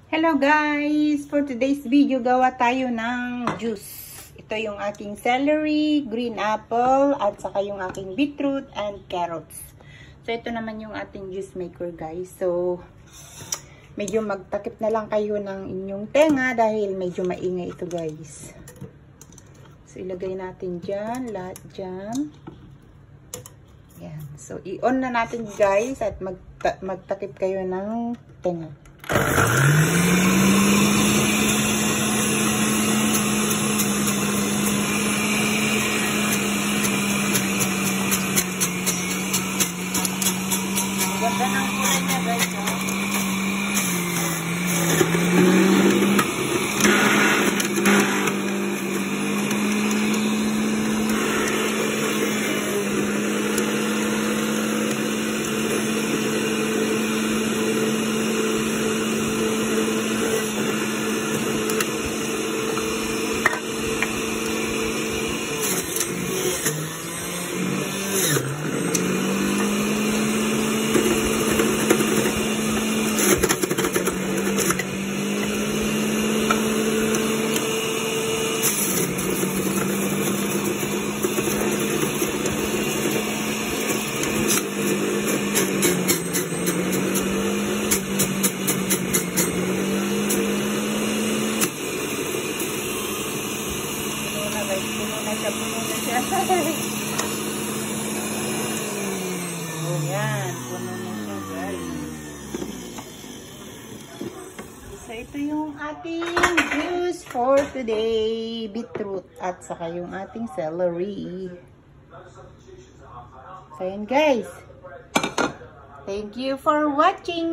Hello guys! For today's video, gawa tayo ng juice. Ito yung aking celery, green apple, at saka yung aking beetroot and carrots. So ito naman yung ating juice maker guys. So medyo magtakip na lang kayo ng inyong tenga dahil medyo maingay ito guys. So ilagay natin dyan, lahat dyan. Yan. So i-on na natin guys at magtakip kayo ng tenga. Ganda ng kulay niya guys. Ayan, puno na siya guys. So ito yung ating juice for today. Beetroot at saka yung ating celery. So ayan guys. Thank you for watching.